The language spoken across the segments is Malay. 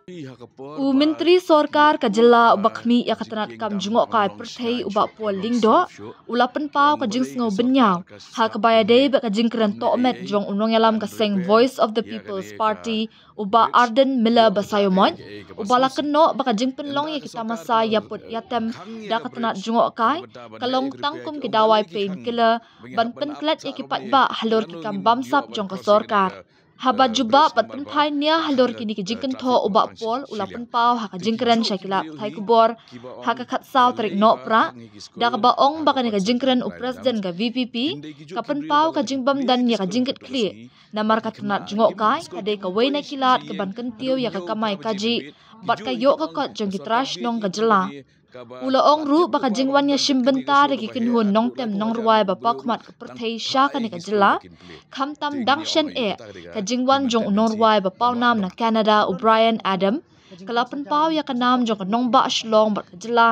Menteri Sorkar ka jila bakmi ya katanat kam jungok kai perthei ubak pol lingdo ulapan pau ka jing sngo benyau ha ka bayade ba ka jing kran tomet jong unong yalam ka seng Voice of the People's Party uba Arden Miller basayomon ubala keno ba ka jing penlong ya kita masa ya put yatem da katanat jungok kai kalong tangkum ki dawai painkiller ban penklet ya ki patba halor ki kam bamsap jong ka Sorkar. Haba juba patun pai nia halor kini ki jingken tho ubak pol ulapan pau haka jingkren syakila thai kubor haka khat saw tarik no pra da ka baong baka ni ka jingkren u president ka VPP kapan pau ka jingbam dan ya ka jingket kli namar ka tunat jungok kai ade ka wei na kilat ke ban kentiu ya ka kamai kaji bat ka yo ka kot jong ki trash nong ka jela Ula ong ru baka jingwan ya shimbenta regi kinhun nong tem nong ruai bapa kumat ke perthei sya ka ni ka jela kham tam dang shen e ka jingwan jong nong ruai bapa nam na Canada O'Brien Adam kalapan pau ya ka nam jong ka nong ba shlong bat ka jela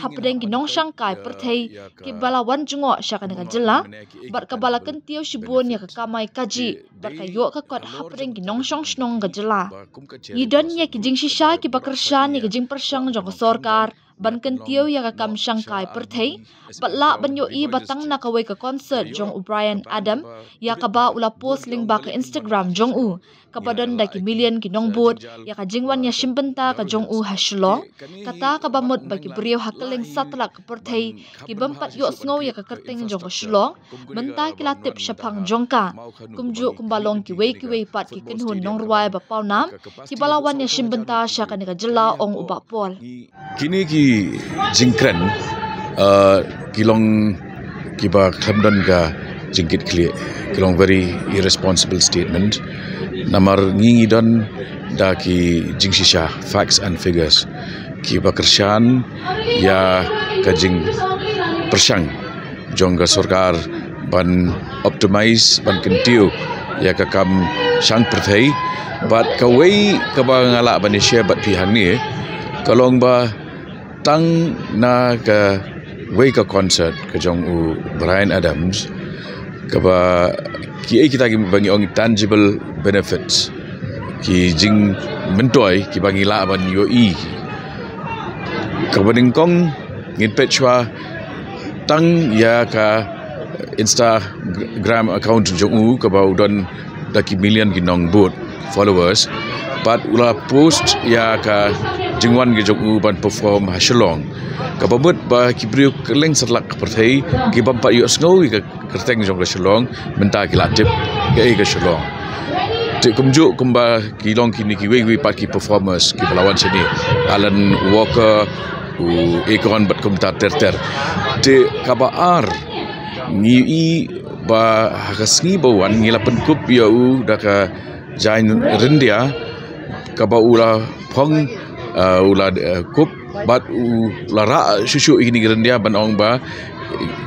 hapdeng ki nong shangkai perthei ki balawan jungo sya ka ni ka jela bat ka bala kentiu shibun ya ka kamai kaji bat ka yo ka kot hapdeng ki nong shong shnong ka jela idon ya ki jing shisha ki bakershan ya ki jing persyang jong ka Sorkar ban kentiu ya ka kam shangkai perthei patla banyo I batang na kawai ka concert jong O'Brien Adam ya ka ba ula post link ba ka Instagram jong u kapadon da ki million ki nongbot ya ka jingwan ya shimbenta ka jong u hashlong kata ka bamot ba ki briyo hakaling satla ka perthei ki bampat yo sngo ya ka kerteng jong ka shlong menta ki latip syapang jongka kumju kumbalong ki wei pat ki kinhun nong ruai ba paunam ki balawan ya shimbenta sya ka ni ka jela ong ubak pol kini ki jingkren kilong kiba khamdon ka jingkit kli kilong very irresponsible statement namar ngingi don da ki jingshisha facts and figures kiba kershan ya ka jing persyang jongga Sorkar ban optimize ban kentiu ya ka kam syang perthei bat kawai ka ba ngala ban share bat pihang ni kalong ba tang na ka wei ka concert ka jong u Brian Adams ka ba ki kita ki bangi ong tangible benefits ki jing mentoi ki bangi la ban yo I ka badingkong ngin pechwa tang ya ka Instagram account jong u ka ba udon daki million ki nong boot followers but ula post ya ka jingwan ge jong u ban perform hashlong ka babut ba ki briu keleng satlak perthei ki bampa yo sngo ki kerteng jong ka shlong menta ki latip ge ka shlong te kumju kumba ki long ki ni ki wei pat ki performers ki balawan sini Alan Walker u ekon bat kum ta ter te ka ba ar ni I ba hakasngi bawan ngilapen kup ya u da ka jain rendia ka ba ula phong ula kup bat lara shushu ini gerendia banong ba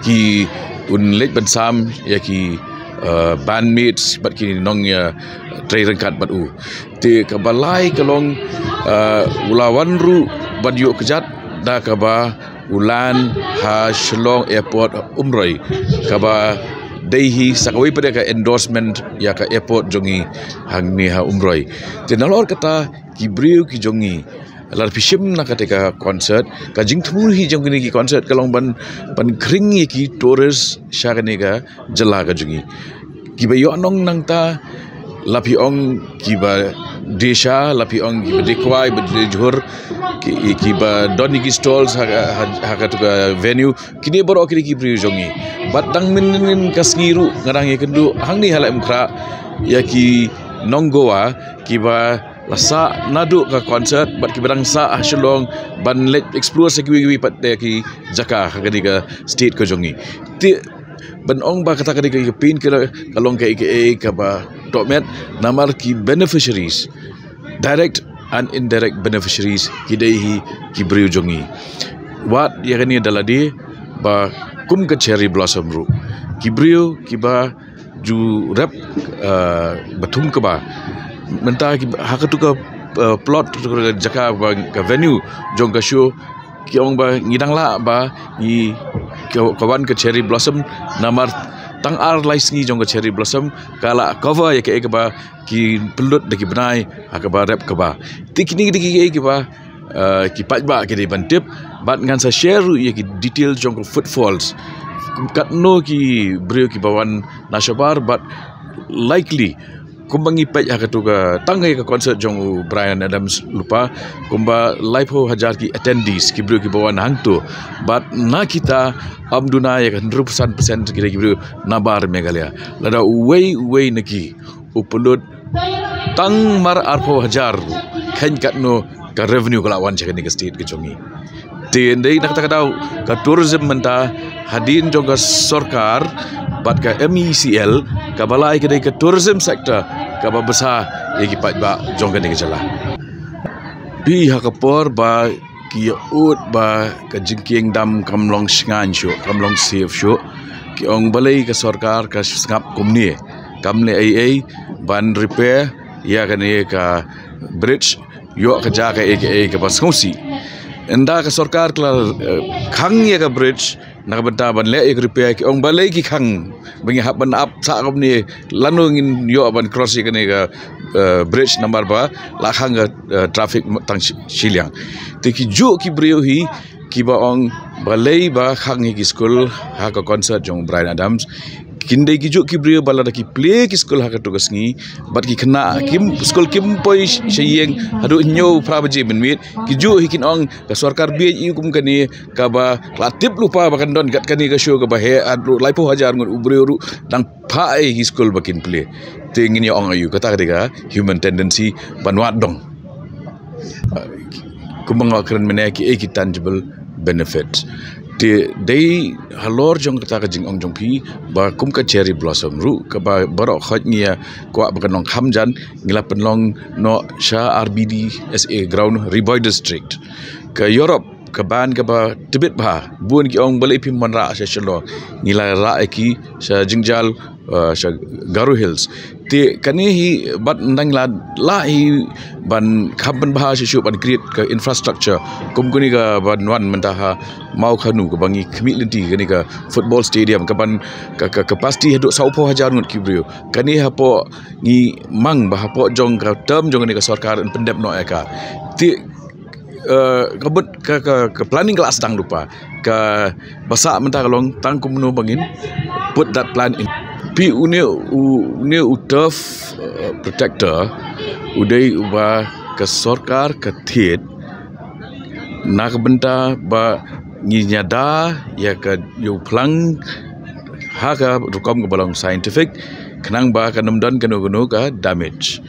ki unlet bansam ya ki bandmates bat ki nong ya trai rengkat bat u te ka balai kalong ulawan ru bat yu kejat da ka ba ulan ha shlong airport umroi ka ba daihi sakawai pada ka endorsement ya ka airport jongi hangni ha umroi te nalor kata kibriu ki jongi lar pishim na katika concert ka jingthmur hi jong ki concert kalong ban kring ki tourist shagane ga jala ga jungi ki ba yo nong nang ta lapi ong ki ba desha lapi ong ki ba dekwai ba jhur ki ba doni ki stalls ha tu ka venue kini boro ki bri jongi batang min kasngiru ngarang ye kendu hangni hala mkra ya ki nonggoa ki ba lasa nadu ka concert bat ki barang sa shlong ban let explore sekwi pat de ki jaka hagani ka state ko jongi ti ban ong ba kata kadi ka pin ka kalong ka ka ba tokmet namar ki beneficiaries direct and indirect beneficiaries ki dei ki briu jongi wat ya kani daladi ba kum ka cherry blossom ru ki briu ki ba ju rap bathum ka ba menta ki hakatu ka plot jaka ka venue jong ka show ki ong ba ngidang la ba ni kawan ke cherry blossom namar tang ar laisngi jong ka cherry blossom kala cover ya ke ba ki pelut de ki benai ka ba rap ka ba tikni ki ba ki pajba ke di bantip bat ngan sa share ya ki detail jong footfalls kat no ki brio ki bawan nashabar but likely kumbangi pej akatuga tangai ka concert jong Bryan Adams lupa kumba live ho hajar ki attendees ki brio ki bawan hangtu but na kita amduna ya 100% ki brio nabar Meghalaya lada way naki upulut tang mar arpo hajar khen kat no ka revenue kala wan chakani ka state ke jongi tendai nak tak tahu ka tourism menta hadin jong ka sarkar bat ka MECL ka balai ke ka tourism sector ka ba besar yagi pat ba jong ka ni jala bi hakapor ba ki ut ba ka jingking dam kamlong sngan shu kamlong safe shu ki ong balai ka sarkar ka ngap kumni kamle ai ban repair ya ka ni ka bridge yo ka ja ka ka ba skosi enda ka sarkar kla khang ya ka bridge nak benta ban le ek repair ki ong balai ki khang bangi hab ban up sa kam ni lanungin yo ban cross ka ni ka bridge number ba la khang traffic tang shiliang te ki ju ki brio hi ki ba ong balai ba khang ki school ha ka concert jong Bryan Adams kindai ki ju ki brio bala ki play ki school ha ka tugas ngi bat ki kena kim school kim poi sheyeng hadu nyo prabaji benmit ki ju hikin ong ka sarkar bi kum kani ka ba latip lupa bakan don gat kani ka show ka ba he adu laipo hajar ngun ubrio ru dang pai ki school bakin play tingin yo ong ayu kata ka human tendency banwat dong kumang akran mena ki tangible benefits day halor jong kata ka jing ong jong pi ba kum ka cherry blossom ru ka ba barok khot ngia kwa ba kanong khamjan ngila penlong no sha RBD SA ground Riboy district ka Europe ka ban ka ba tibet ba bun ki ong balai pi manra sa shalo ngila ra ki sa jingjal sa Garo Hills te kani hi bat nang la hi ban khaban bah shu ban create ka infrastructure kum kuni ka ban wan mentaha mau khanu ka bangi khmilenti kani ka football stadium ka ban ka capacity heduk 10,000 ngut kibrio kani hapo ngi mang bah hapo jong ka term jong ni ka sarkar pendep no eka ti kabut ka planning kelas tang lupa ka basa mentah kalong tang kumno bangin put that plan in pi une turf protector udai uba ka sarkar ka thiet nak benta ba nginyada ya ka yu plang ha ka rukom ka balong scientific kenang ba ka namdan kanu ka damage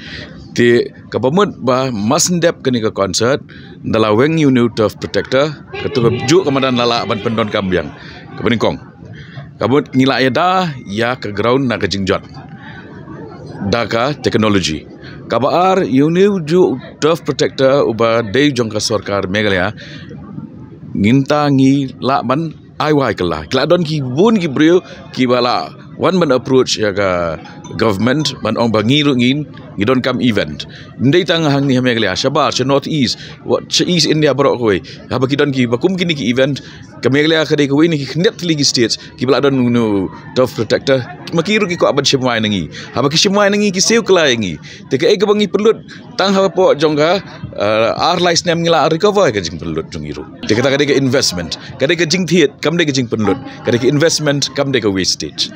ti kapamut ba masndep kani ka concert ndala weng you new turf protector ketu ju kamadan lala ban pendon kambiang kabeningkong kabut ngila da ya ke ground na ke jingjot daka technology kabar you new ju turf protector uba dei jong ka sarkar Meghalaya nginta ngi la ban aiwai kala kala don ki bun ki brio ki bala one man approach ya ka government ban ong bangi rungin ngidon kam event ndai tang hang ni Meghalaya Shabar north east what east India barok koi ha baki don ki bakum kini ki event ka Meghalaya ka dei ko ni ki net ligi states ki bala don no turf protector makiru ki ko aban shimwai nangi ha baki shimwai nangi ki seu kala ngi te ka bangi pelut tang ha po jongga ar lais nem ngila recover ka jing pelut jongiru te kata ka dei ka investment ka dei ka jing thiet kam dei ka jing pelut ka dei ka investment kam dei ka wastage